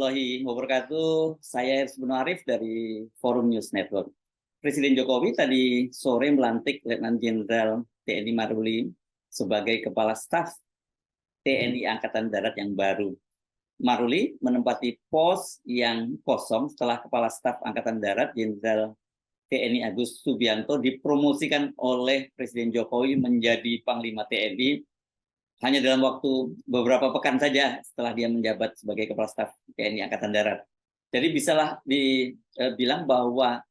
warahmatullahi wabarakatuh. Saya Hersbun Arif dari Forum News Network. Presiden Jokowi tadi sore melantik Letnan Jenderal TNI Maruli sebagai Kepala Staf TNI Angkatan Darat yang baru. Maruli menempati pos yang kosong setelah Kepala Staf Angkatan Darat Jenderal TNI Agus Subianto dipromosikan oleh Presiden Jokowi menjadi Panglima TNI hanya dalam waktu beberapa pekan saja setelah dia menjabat sebagai Kepala Staf TNI Angkatan Darat. Jadi bisalah dibilang bahwa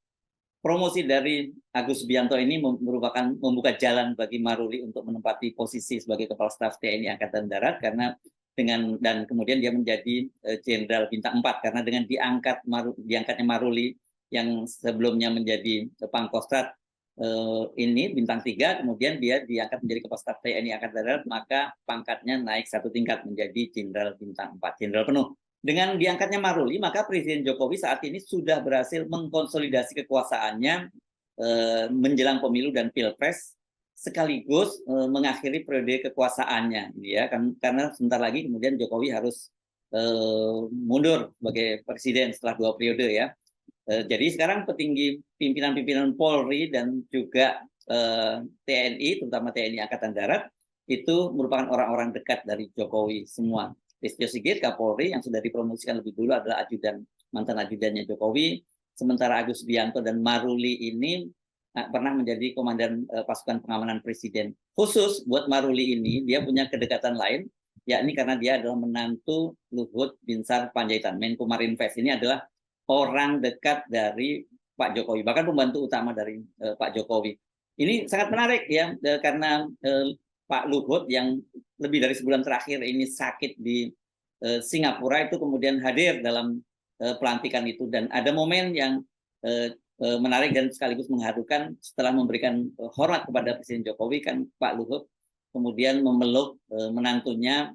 promosi dari Agus Subianto ini merupakan membuka jalan bagi Maruli untuk menempati posisi sebagai Kepala Staf TNI Angkatan Darat karena dan kemudian dia menjadi Jenderal Bintang 4 karena dengan diangkatnya Maruli yang sebelumnya menjadi Pangkostrat ini bintang 3, kemudian dia diangkat menjadi Kepala Staf TNI Angkatan Darat, maka pangkatnya naik 1 tingkat menjadi Jenderal Bintang 4, Jenderal penuh. Dengan diangkatnya Maruli, maka Presiden Jokowi saat ini sudah berhasil mengkonsolidasi kekuasaannya menjelang pemilu dan pilpres, sekaligus mengakhiri periode kekuasaannya, ya kan? Karena sebentar lagi kemudian Jokowi harus mundur sebagai presiden setelah 2 periode ya. Jadi sekarang petinggi pimpinan-pimpinan Polri dan juga TNI, terutama TNI Angkatan Darat, itu merupakan orang-orang dekat dari Jokowi semua. Listio Sigit, Kapolri, yang sudah dipromosikan lebih dulu adalah mantan ajudannya Jokowi. Sementara Agus Subianto dan Maruli ini pernah menjadi komandan pasukan pengamanan presiden. Khusus buat Maruli ini, dia punya kedekatan lain, yakni karena dia adalah menantu Luhut Binsar Panjaitan. Menko Marinvest ini adalah orang dekat dari Pak Jokowi, bahkan pembantu utama dari Pak Jokowi. Ini sangat menarik ya, karena Pak Luhut yang lebih dari sebulan terakhir ini sakit di Singapura itu kemudian hadir dalam pelantikan itu, dan ada momen yang menarik dan sekaligus mengharukan setelah memberikan hormat kepada Presiden Jokowi, kan Pak Luhut kemudian memeluk menantunya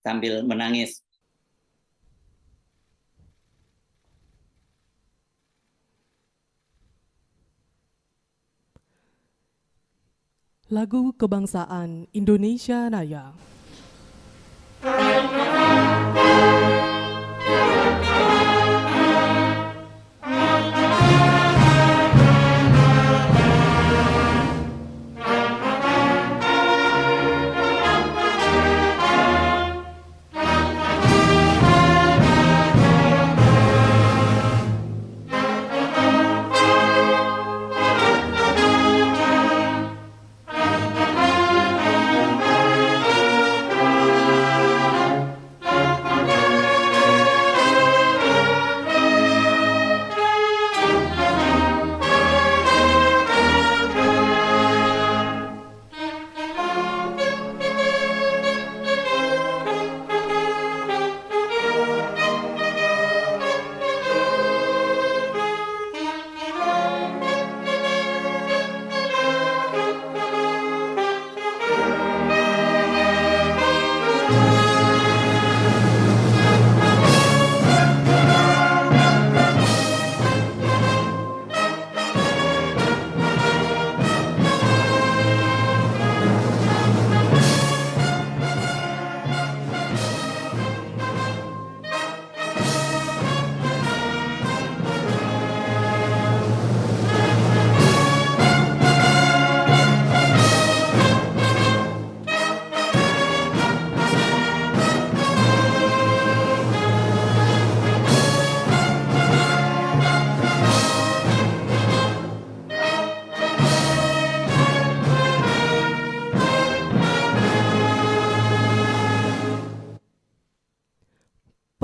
sambil menangis. Lagu Kebangsaan Indonesia Raya.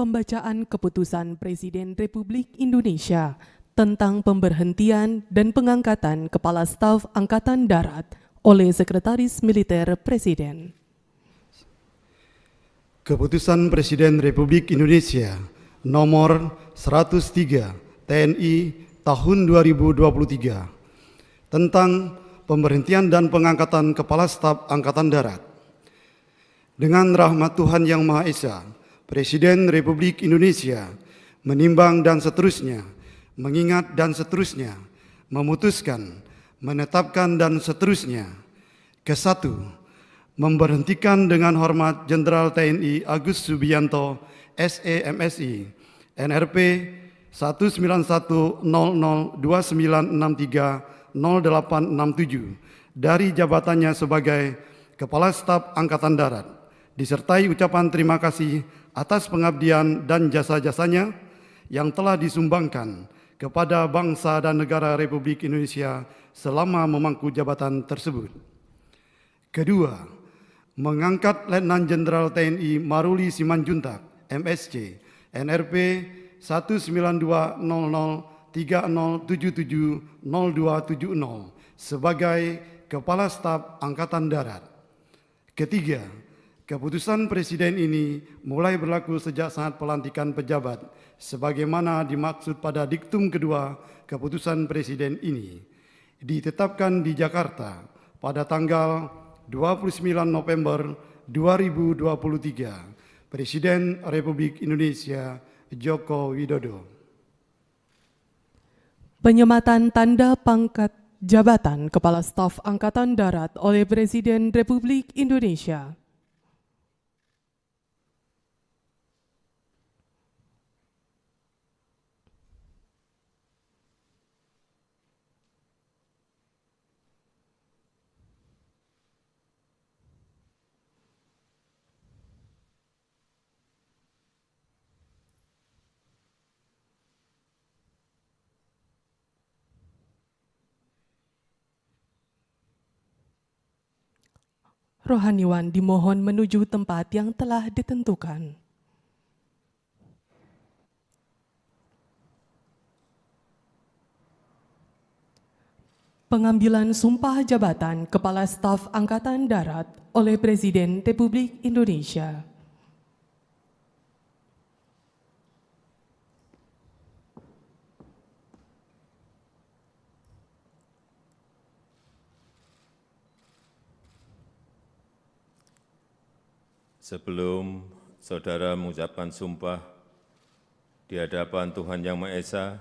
Pembacaan Keputusan Presiden Republik Indonesia tentang pemberhentian dan pengangkatan Kepala Staf Angkatan Darat oleh Sekretaris Militer Presiden. Keputusan Presiden Republik Indonesia nomor 103 TNI tahun 2023 tentang pemberhentian dan pengangkatan Kepala Staf Angkatan Darat. Dengan rahmat Tuhan Yang Maha Esa, Presiden Republik Indonesia menimbang dan seterusnya, mengingat dan seterusnya, memutuskan, menetapkan dan seterusnya. Ke-1, memberhentikan dengan hormat Jenderal TNI Agus Subianto, SEMSI NRP 1910029630867 dari jabatannya sebagai Kepala Staf Angkatan Darat, disertai ucapan terima kasih atas pengabdian dan jasa-jasanya yang telah disumbangkan kepada bangsa dan negara Republik Indonesia selama memangku jabatan tersebut. Kedua, mengangkat Letnan Jenderal TNI Maruli Simanjuntak, MSc, NRP 1920030770270 sebagai Kepala Staf Angkatan Darat. Ketiga, keputusan Presiden ini mulai berlaku sejak saat pelantikan pejabat sebagaimana dimaksud pada diktum kedua keputusan Presiden ini, ditetapkan di Jakarta pada tanggal 29 November 2023, Presiden Republik Indonesia Joko Widodo. Penyematan tanda pangkat jabatan Kepala Staf Angkatan Darat oleh Presiden Republik Indonesia. Rohaniwan dimohon menuju tempat yang telah ditentukan. Pengambilan sumpah jabatan Kepala Staf Angkatan Darat oleh Presiden Republik Indonesia. Sebelum saudara mengucapkan sumpah di hadapan Tuhan Yang Maha Esa,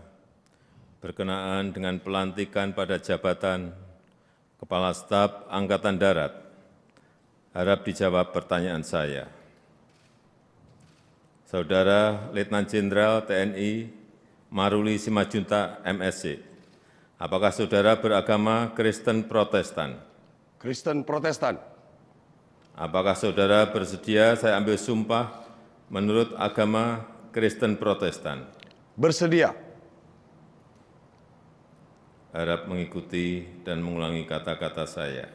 berkenaan dengan pelantikan pada jabatan Kepala Staf Angkatan Darat, harap dijawab pertanyaan saya. Saudara Letnan Jenderal TNI Maruli Simanjuntak, MSc, apakah saudara beragama Kristen Protestan? Kristen Protestan. Apakah saudara bersedia saya ambil sumpah menurut agama Kristen Protestan? Bersedia. Harap mengikuti dan mengulangi kata-kata saya.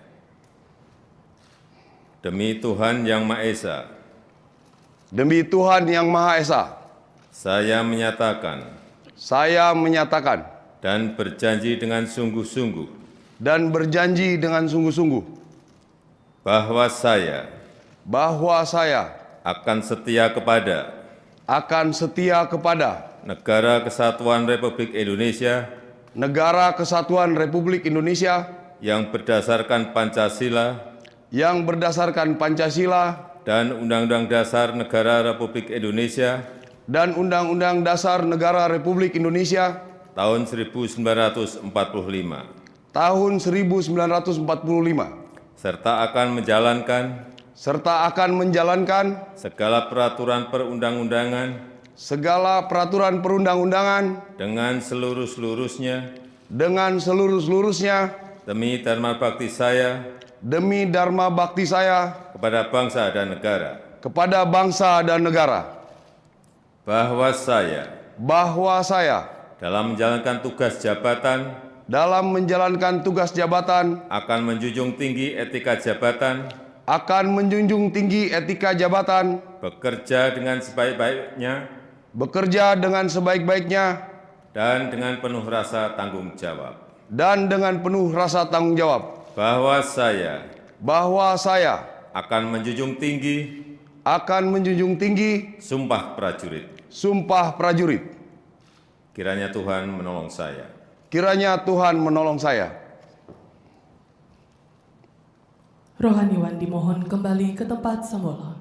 Demi Tuhan Yang Maha Esa. Demi Tuhan Yang Maha Esa. Saya menyatakan. Saya menyatakan. Dan berjanji dengan sungguh-sungguh. Dan berjanji dengan sungguh-sungguh. Bahwa saya akan setia kepada Negara Kesatuan Republik Indonesia yang berdasarkan Pancasila dan Undang-Undang Dasar Negara Republik Indonesia tahun 1945 serta akan menjalankan segala peraturan perundang-undangan dengan seluruh-seluruhnya demi dharma bakti saya kepada bangsa dan negara bahwa saya dalam menjalankan tugas jabatan akan menjunjung tinggi etika jabatan bekerja dengan sebaik-baiknya dan dengan penuh rasa tanggung jawab bahwa saya akan menjunjung tinggi sumpah prajurit. Kiranya Tuhan menolong saya. Rohaniwan dimohon kembali ke tempat semula.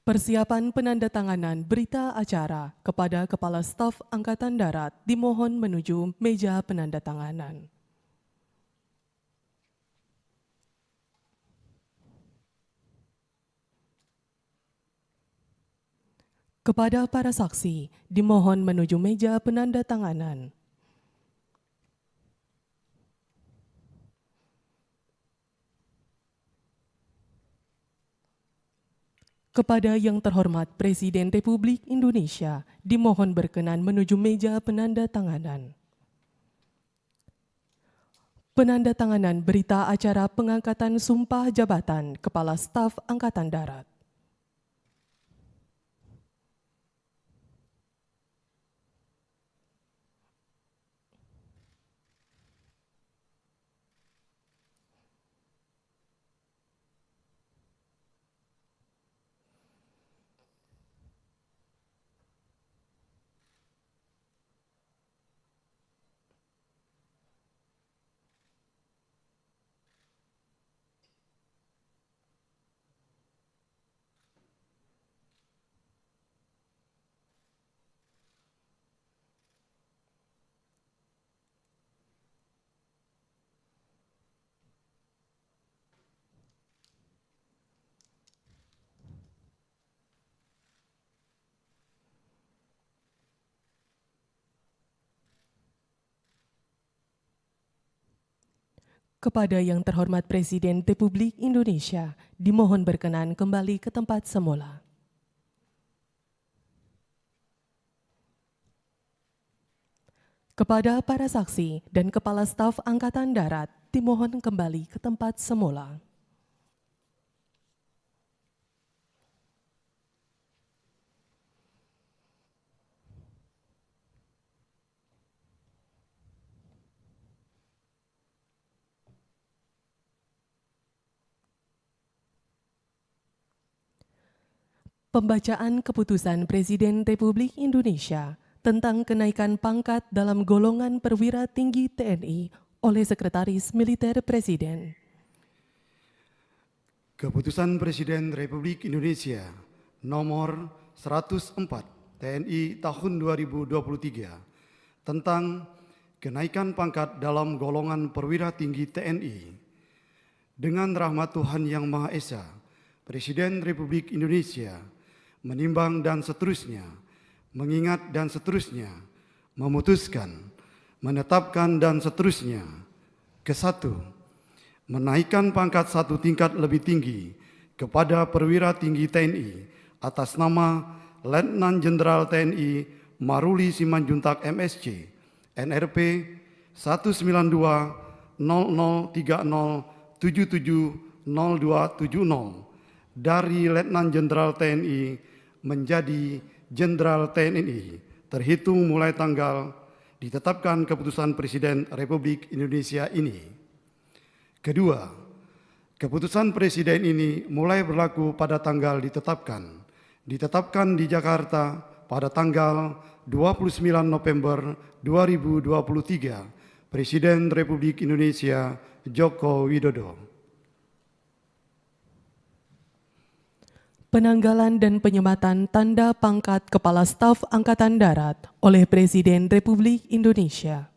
Persiapan penandatanganan berita acara kepada Kepala Staf Angkatan Darat dimohon menuju meja penandatanganan. Kepada para saksi, dimohon menuju meja penandatanganan. Kepada yang terhormat Presiden Republik Indonesia, dimohon berkenan menuju meja penandatanganan. Penandatanganan berita acara pengangkatan Sumpah Jabatan Kepala Staf Angkatan Darat. Kepada yang terhormat Presiden Republik Indonesia, dimohon berkenan kembali ke tempat semula. Kepada para saksi dan Kepala Staf Angkatan Darat, dimohon kembali ke tempat semula. Pembacaan Keputusan Presiden Republik Indonesia tentang kenaikan pangkat dalam golongan perwira tinggi TNI oleh Sekretaris Militer Presiden. Keputusan Presiden Republik Indonesia nomor 104 TNI tahun 2023 tentang kenaikan pangkat dalam golongan perwira tinggi TNI. Dengan rahmat Tuhan Yang Maha Esa, Presiden Republik Indonesia menimbang dan seterusnya, mengingat dan seterusnya, memutuskan, menetapkan dan seterusnya. Ke-1, menaikkan pangkat 1 tingkat lebih tinggi kepada perwira tinggi TNI atas nama Letnan Jenderal TNI Maruli Simanjuntak MSc, NRP 1920030770270 dari Letnan Jenderal TNI menjadi Jenderal TNI terhitung mulai tanggal ditetapkan keputusan Presiden Republik Indonesia ini. Kedua, keputusan Presiden ini mulai berlaku pada tanggal ditetapkan di Jakarta pada tanggal 29 November 2023, Presiden Republik Indonesia Joko Widodo. Penanggalan dan penyematan tanda pangkat Kepala Staf Angkatan Darat oleh Presiden Republik Indonesia.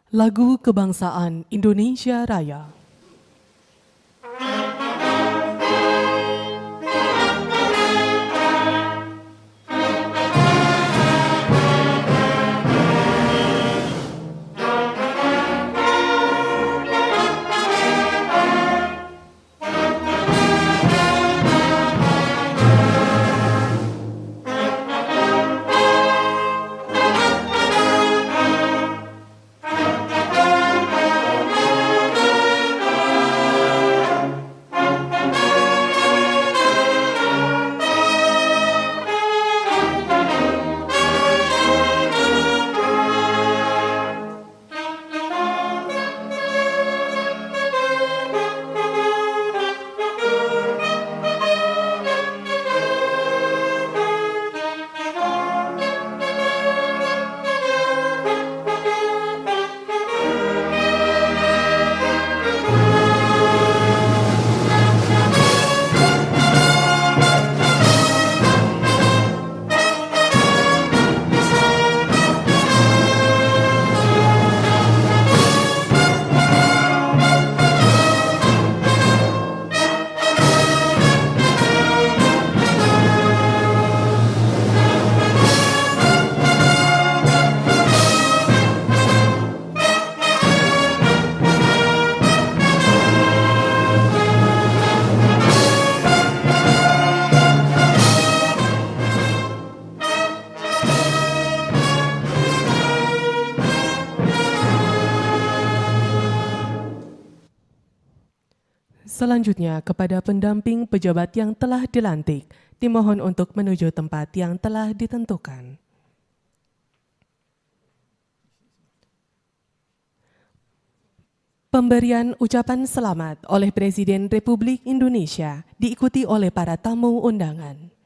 Lagu Kebangsaan Indonesia Raya. Selanjutnya, kepada pendamping pejabat yang telah dilantik, dimohon untuk menuju tempat yang telah ditentukan. Pemberian ucapan selamat oleh Presiden Republik Indonesia diikuti oleh para tamu undangan.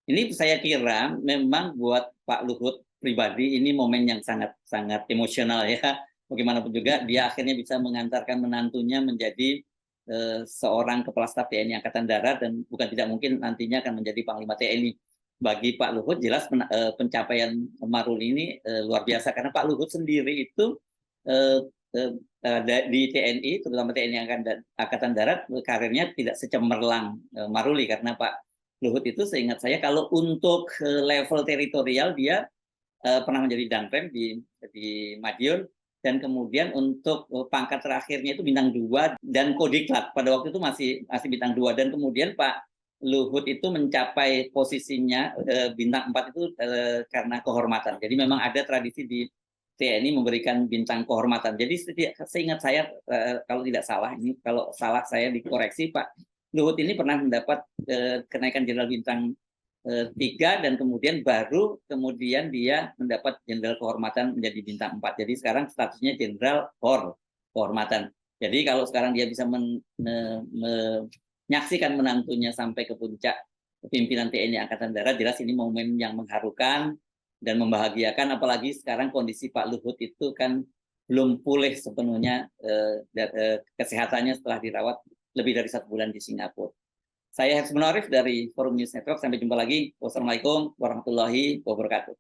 Ini saya kira memang buat Pak Luhut pribadi ini momen yang sangat emosional ya. Bagaimanapun juga dia akhirnya bisa mengantarkan menantunya menjadi seorang Kepala Staf TNI Angkatan Darat dan bukan tidak mungkin nantinya akan menjadi Panglima TNI. Bagi Pak Luhut jelas pencapaian Maruli ini luar biasa karena Pak Luhut sendiri itu di TNI, terutama TNI Angkatan Darat, karirnya tidak secemerlang Maruli karena Pak Luhut itu seingat saya kalau untuk level teritorial dia pernah menjadi Danrem di Madiun dan kemudian untuk pangkat terakhirnya itu bintang 2 dan Kodiklat pada waktu itu masih bintang 2 dan kemudian Pak Luhut itu mencapai posisinya bintang 4 itu karena kehormatan. Jadi memang ada tradisi di TNI memberikan bintang kehormatan. Jadi seingat saya kalau tidak salah ini kalau salah saya dikoreksi Pak Luhut ini pernah mendapat kenaikan jenderal bintang 3 dan kemudian kemudian dia mendapat jenderal kehormatan menjadi bintang 4. Jadi sekarang statusnya jenderal kehormatan. Jadi kalau sekarang dia bisa menyaksikan menantunya sampai ke puncak pimpinan TNI Angkatan Darat, jelas ini momen yang mengharukan dan membahagiakan. Apalagi sekarang kondisi Pak Luhut itu kan belum pulih sepenuhnya kesehatannya setelah dirawat lebih dari 1 bulan di Singapura. Saya Hersbun Arif dari Forum News Network. Sampai jumpa lagi. Wassalamualaikum warahmatullahi wabarakatuh.